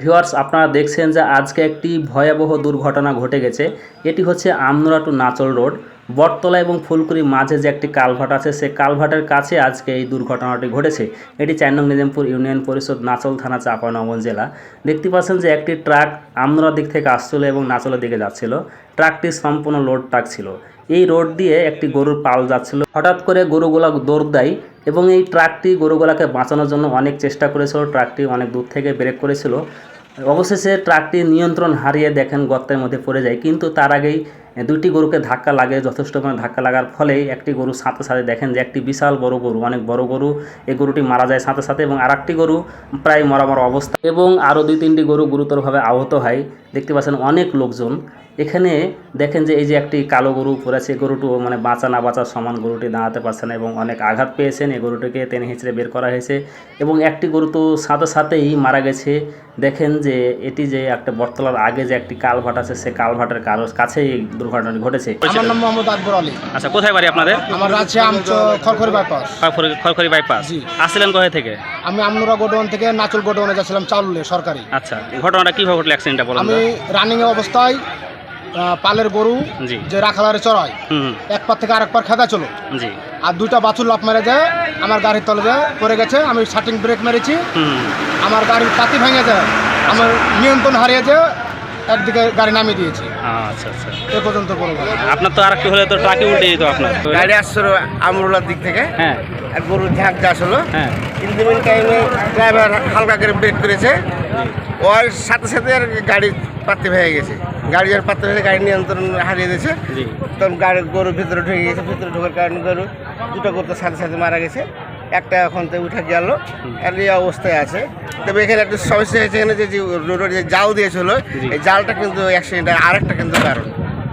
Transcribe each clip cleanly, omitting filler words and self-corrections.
Viewers, আপনারা দেখছেন যে আজকে একটি ভয়াবহ দুর্ঘটনা ঘটে গেছে। এটি হচ্ছে আমনুরা টু নাচল রোড, বটতলা এবং ফুলকুড়ির মাঝে যে একটি কালভার্ট আছে, সে কালভার্টের কাছে আজকে এই দুর্ঘটনাটি ঘটেছে। এটি ৪ নং নিজামপুর ইউনিয়ন পরিষদ, নাচল থানা, চাঁপাইনবাবগঞ্জ জেলা। দেখতে পাচ্ছেন যে একটি ট্রাক আমনুরার দিক থেকে আসছিল এবং নাচলের দিকে যাচ্ছিল। ট্রাকটি সম্পূর্ণ লোড ট্রাক ছিল। এই রোড দিয়ে একটি গরুর পাল যাচ্ছিল। হঠাৎ করে গরুগুলা দৌড় দেয় এবং এই ট্রাকটি গরুগুলাকে বাঁচানোর জন্য অনেক চেষ্টা করেছিল। ট্রাকটি অনেক দূর থেকে ব্রেক করেছিল। অবশেষে ট্রাকটি নিয়ন্ত্রণ হারিয়ে দেখেন গর্তের মধ্যে পড়ে যায়, কিন্তু তার আগেই দুইটি গরুকে ধাক্কা লাগে। যথেষ্ট পরিমাণে ধাক্কা লাগার ফলে একটি গরু সাথে সাথে দেখেন যে একটি বিশাল বড় গরু, অনেক বড় গরু, এই গরুটি মারা যায় সাথে সাথে, এবং আরেকটি গরু প্রায় মরা অবস্থা, এবং আরও 2-3টি গরু গুরুতরভাবে আহত হয়। দেখতে পাচ্ছেন অনেক লোকজন এখানে। দেখেন যে এই যে একটি কালো গরু পড়েছে, গরুটি মানে বাঁচা না বাঁচার সমান, গরুটি দাঁড়াতে পারছে না এবং অনেক আঘাত পেয়েছেন। এই গরুটিকে টেনে হিঁচড়ে বের করা হয়েছে এবং একটি গরু তো সাথে সাথেই মারা গেছে। দেখেন যে এটি যে একটা বটতলার আগে যে একটি কালভার্ট আছে, সে কালভার্টের কাছেই এই দুর্ঘটনাটি ঘটেছে। আমার নাম মোহাম্মদ আকবর আলী। আচ্ছা, কোথায় বাড়ি আপনাদের? আমার আছে খড়খড়ি বাইপাস। খড়খড়ি বাইপাস। আসছিলেন কোথায় থেকে? আমি আমনুরা গোডাউন থেকে নাচল গোডাউনে যাচ্ছিলাম চাউলে সরকারি। আচ্ছা, ঘটনাটা কিভাবে ঘটলো, অ্যাক্সিডেন্টটা বলুন। আমি রানিং এ অবস্থায় পালের গরু যে রাখালারে চড়াই, এক পার থেকে আরেক পার খেদা চলো, আর দুইটা বাছুর লাফ মেরে যায়, আমার গাড়ির তলে যায় পড়ে গেছে। আমি শাটিং ব্রেক মেরেছি, আমার গাড়ির পাতি ভেঙে যায়, আমার নিয়ন্ত্রণ হারিয়ে যায়, একদিকে গাড়ি নামিয়ে দিয়েছি। আচ্ছা আচ্ছা, এ পর্যন্ত কোনো আপনার তো আরেকটু হলে তো ট্রাকে উল্টে যেত আপনার। গাড়ি আসছিল আমরুলার দিক থেকে, হ্যাঁ, আর গরুর ঝাঁক যা আসলো, হ্যাঁ, কিন্তু মিন টাইমে ড্রাইভার হালকা করে ব্রেক করেছে, ওর সাথে সাথে আর গাড়ি পাত্তি ভেঙে গেছে। গাড়ি আর পাত্তি ভেঙে গাড়ি নিয়ন্ত্রণ হারিয়ে দিয়েছে। তখন গাড়ি গরু ভিতরে ঢুকে গেছে, ভিতরে ঢোকার কারণে গরু দুটো গরু তো সাথে সাথে মারা গেছে। একটা এখন তো উঠে গেল, এই অবস্থায় আছে। তবে এখানে একটা সমস্যা হয়েছে, এখানে যে রোডের যে জাল দিয়েছিল, এই জালটা কিন্তু অ্যাক্সিডেন্টের আরেকটা কিন্তু কারণ,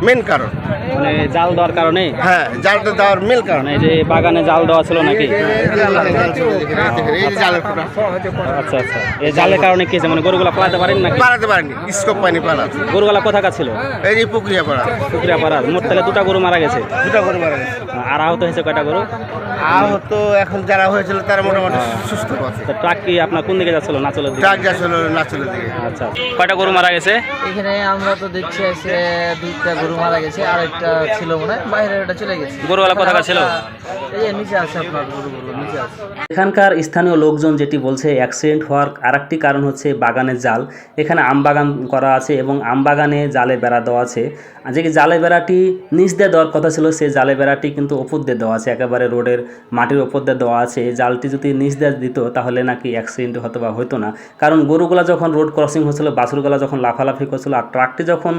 মেন কারণ, মানে জাল দেওয়ার কারণে। হ্যাঁ, জালটা দেওয়ার মেন কারণ। এই যে বাগানে জাল দেওয়া ছিল নাকি? আচ্ছা আচ্ছা, এই জালের কারণে কি মানে গরুগুলা পালাতে পারেন নাকি? পালাতে পারেনি, স্কোপ পায়নি পালাতে। গরুগুলা কোথাকার ছিল? এই যে পুকুরিয়া পাড়া। মোট তাহলে দুটা গরু মারা গেছে। দুটা গরু মারা গেছে। আর আহত হয়েছে কয়টা গরু? আহত এখন যারা হয়েছিল তারা মোটামুটি সুস্থ আছে। ট্রাক কি আপনার কোন দিকে যাচ্ছিল? নাচলের দিকে। ট্রাক যাচ্ছিল নাচলের দিকে। আচ্ছা, কয়টা গরু মারা গেছে? এখানে আমরা তো দেখছি এসে দুইটা গরু মারা গেছে, আর একটা ছিল মনে হয় বাইরে, ওটা চলে গেছে। গরুওয়ালা কোথাকার ছিল? এই নিচে আছে, আপনার গরুগুলো নিচে আছে। এখানকার স্থানীয় লোকজন যেটি বলছে, অ্যাক্সিডেন্ট হওয়ার আরেকটি কারণ হচ্ছে বাগানের জাল। এখানে আম বাগান করা আছে এবং আম বাগানে জালে বেড়া দেওয়া আছে। যে জালে বেড়াটি নিচ দিয়ে দেওয়ার কথা ছিল, সেই জালে বেড়াটি কিন্তু ওপর দিয়ে দেওয়া আছে, একেবারে রোডের মাটির ওপর দিয়ে দেওয়া আছে। এই জালটি যদি নিচ দিয়ে দিত তাহলে নাকি অ্যাক্সিডেন্ট হতো বা হতো না। কারণ গরুগুলা যখন রোড ক্রসিং হচ্ছিল, বাছুরগুলা যখন লাফালাফি করছিল, আর ট্রাকটি যখন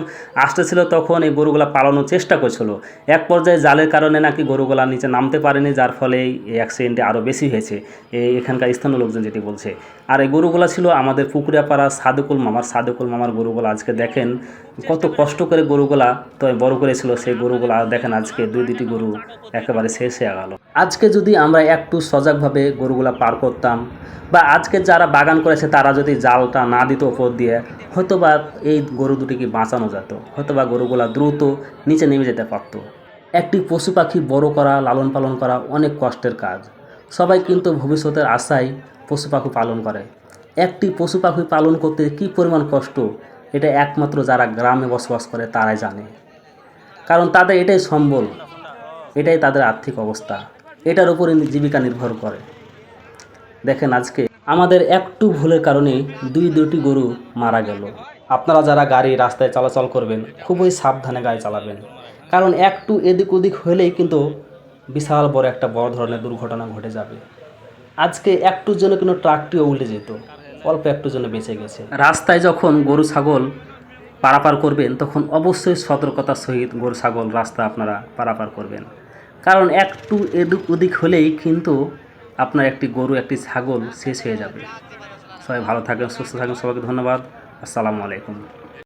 আসতেছিল, তখন এই গরুগুলা পালানোর চেষ্টা করছিল। এক পর্যায়ে জালের কারণে নাকি গরুগুলা নিচে নামতে পারেনি, যার ফলে এই অ্যাক্সিডেন্টটি আরও বেশি হয়েছে, এখানকার স্থানীয় লোকজন যেটি বলছে। আর এই গরুগুলা ছিল আমাদের পুকুরিয়াপাড়া সাদেকুল মামার গরুগুলা। আজকে দেখেন কত কষ্ট করে গরুগুলা তো বড় করেছিল, সেই গরুগুলা দেখেন আজকে দুটি গরু একেবারে শেষ হয়ে গেল। আজকে যদি আমরা একটু সজাগভাবে গরুগুলা পার করতাম, বা আজকে যারা বাগান করেছে তারা যদি জালটা না দিত ওপর দিয়ে, হয়তোবা এই গরু দুটিকে বাঁচানো যেত, হয়তোবা গরুগুলা দ্রুত নিচে নেমে যেতে পারত। একটি পশু পাখি বড় করা, লালন পালন করা অনেক কষ্টের কাজ। সবাই কিন্তু ভবিষ্যতের আশায় পশু পাখি পালন করে। একটি পশু পাখি পালন করতে কী পরিমাণ কষ্ট, এটা একমাত্র যারা গ্রামে বসবাস করে তারাই জানে। কারণ তাদের এটাই সম্বল, এটাই তাদের আর্থিক অবস্থা, এটার উপরে জীবিকা নির্ভর করে। দেখেন আজকে আমাদের একটু ভুলের কারণে দুটি গরু মারা গেল। আপনারা যারা গাড়ি রাস্তায় চলাচল করবেন, খুবই সাবধানে গাড়ি চালাবেন, কারণ একটু এদিক ওদিক হলেই কিন্তু বিশাল বড় ধরনের দুর্ঘটনা ঘটে যাবে। আজকে একটুর জন্য কিন্তু ট্রাকটিও উল্টে যেত, অল্প একটুর জন্য বেঁচে গেছে। রাস্তায় যখন গরু ছাগল পারাপার করবেন, তখন অবশ্যই সতর্কতার সহিত গরু ছাগল রাস্তা আপনারা পারাপার করবেন, কারণ একটু এদিক ওদিক হলেই কিন্তু আপনার একটি গরু, একটি ছাগল শেষ হয়ে যাবে। সবাই ভালো থাকেন, সুস্থ থাকেন, সবাইকে ধন্যবাদ। আসসালামু আলাইকুম।